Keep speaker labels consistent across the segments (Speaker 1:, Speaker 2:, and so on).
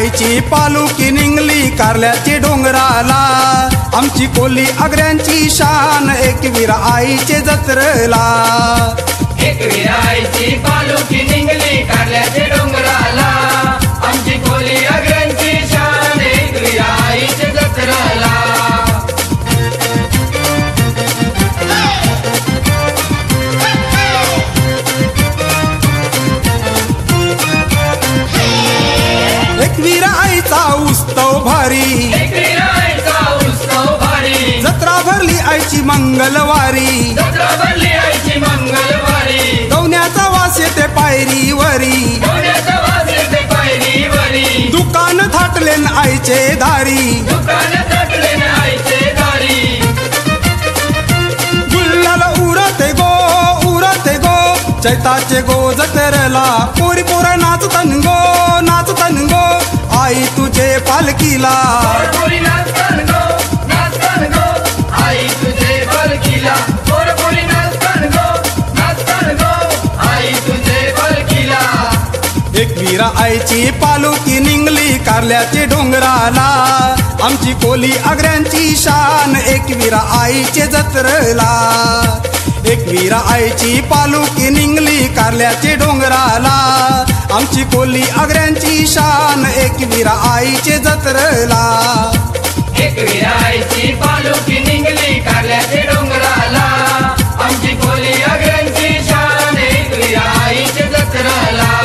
Speaker 1: आईची पालुकी निघली कारल्याची डोंगराला, आमची कोली आग्र्यांची शान एकवीर आईचे जत्रेला।
Speaker 2: एकवीर आईची पालुकी निघली कारल्याची डोंगराला, आमची कोली आग्र्यांची शान एकवीर आईचे जत्रेला।
Speaker 1: एकवीर आईचा उत्सव भारी,
Speaker 2: एकवीर आईचा उत्सव भारी,
Speaker 1: जत्रा भरली आईची मंगलवारी,
Speaker 2: जत्रा भरली आईची मंगलवारी।
Speaker 1: गवण्याचा वास येते पायरीवरी,
Speaker 2: गवण्याचा वास येते पायरीवरी।
Speaker 1: दुकान थाटले न आईचे दारी,
Speaker 2: दुकान थाटले न आईचे दारी।
Speaker 1: गुल्लाल उरते गो चैताचे गो जत्रेला, पोरी पोरा नाचतन गो आई तुझे पालकीला।
Speaker 2: पोरी नाचतन गो आई तुझे पालकीला। पोरी नाचतन गो आई तुझे पालकीला।
Speaker 1: एकवीर आईची पालुकी निघली कारल्याची डोंगराला, आमची कोली आग्र्यांची शान एकवीर आईचे जत्रेला। एकवीर आईची पालुकी निघली कारल्याची डोंगराला, आमची कोली आग्र्यांची शान एकवीर आईचे जत्रेला।
Speaker 2: एकवीर आईची पालुकी निघली कारल्याची डोंगराला, आमची कोली आग्र्यांची शान एकवीर आईचे जत्रेला।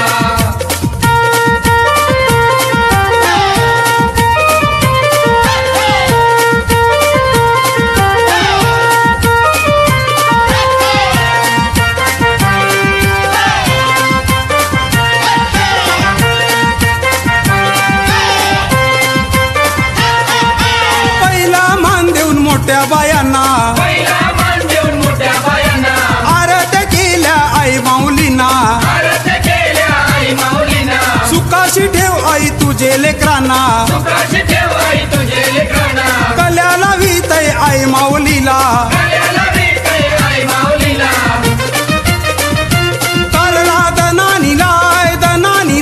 Speaker 1: मोठ्या बायांना,
Speaker 2: पहिला मान देऊन मोठ्या बायांना,
Speaker 1: आरत्या केल्या आई माऊलींना,
Speaker 2: आरत्या केल्या आई माऊलींना।
Speaker 1: सुखाशी ठेव आई तुझे लेकरांना,
Speaker 2: सुखाशी ठेव आई तुझे लेकरांना।
Speaker 1: कल्याला वीतय आई माऊलीला,
Speaker 2: कल्याला वीतय आई माऊलीला।
Speaker 1: करला दनानी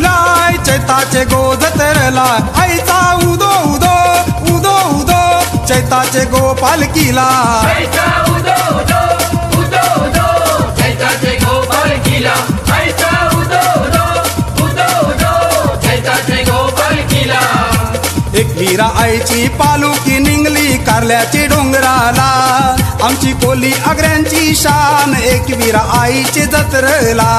Speaker 1: लाय चैताचे गो जत्रेला, आईचा उदो चैताचे गो पालकीला।
Speaker 2: आईचा उदो चैताचे गो पालकीला। आईचा उदो चैताचे गो पालकीला।
Speaker 1: एकवीर आईची पालुकी निघली कारल्याची डोंगराला, आमची कोली आग्र्यांची शान एकवीर आईचे जत्रेला।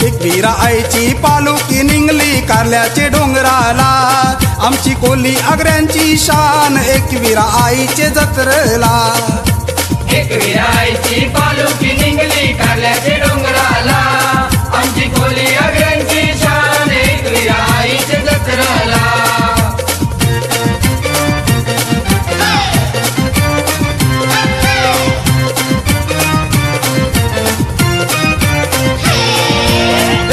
Speaker 1: एकवीर आईची पालुकी निघली कारल्याचे डोंगराला, आमची कोली आग्र्यांची शान एकवीर आईचे जत्रेला।
Speaker 2: एकवीर आईची पालुकी निघली कारल्याचे डोंगराला, आमची कोली आग्र्यांची शान एकवीर आईचे जत्रेला।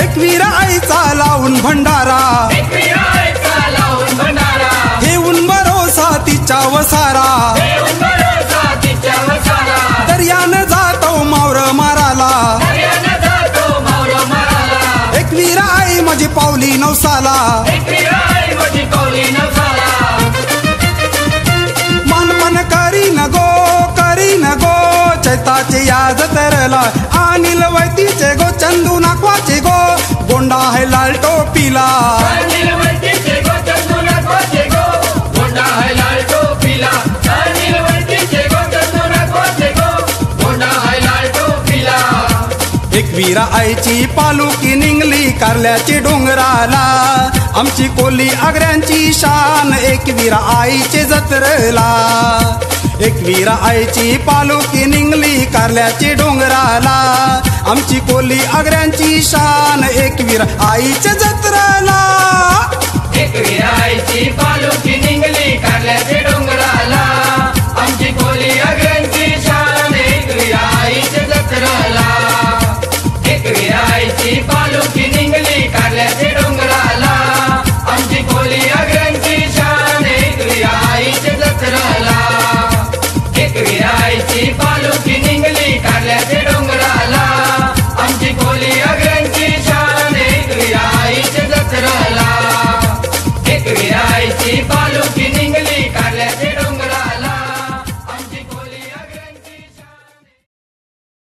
Speaker 1: एकवीर आईचा लावून भंडारा,
Speaker 2: एकवीर आईचा लावून भंडारा,
Speaker 1: घेऊन भरोसा तिच्या वसारा,
Speaker 2: देऊन भरोसा तिच्या वसाला।
Speaker 1: दर्यानं जातो मावर माराला,
Speaker 2: दर्यानं जातो मावर माराला।
Speaker 1: एकवीर आई माझी पावली नवसाला,
Speaker 2: एकवीर आई माझी पावली नवसाला।
Speaker 1: मानपण करी न गो चैताचे या जत्रेला, अनिल वैतीचे गो चंदू नाकवाचे गो गोंडा है लाल टोपीला।
Speaker 2: अनिल वैतीचे गो चंदू नाकवाचे गो गोंडा है लाल टोपीला। अनिल वैतीचे गो चंदू नाकवाचे गो गोंडा है लाल टोपीला।
Speaker 1: एकवीर आईची पालुकी निघली कारल्याची डोंगराला, आमची कोली आग्र्यांची शान एकवीर आईचे जत्रेला। एकवीर आईची पालुकी निघली कारल्याची डोंगराला, आमची कोली आग्र्यांची शान एकवीर आईचे जत्रेला।
Speaker 2: एकवीर आईची पालुकी निघली कारल्याचे डोंगराला,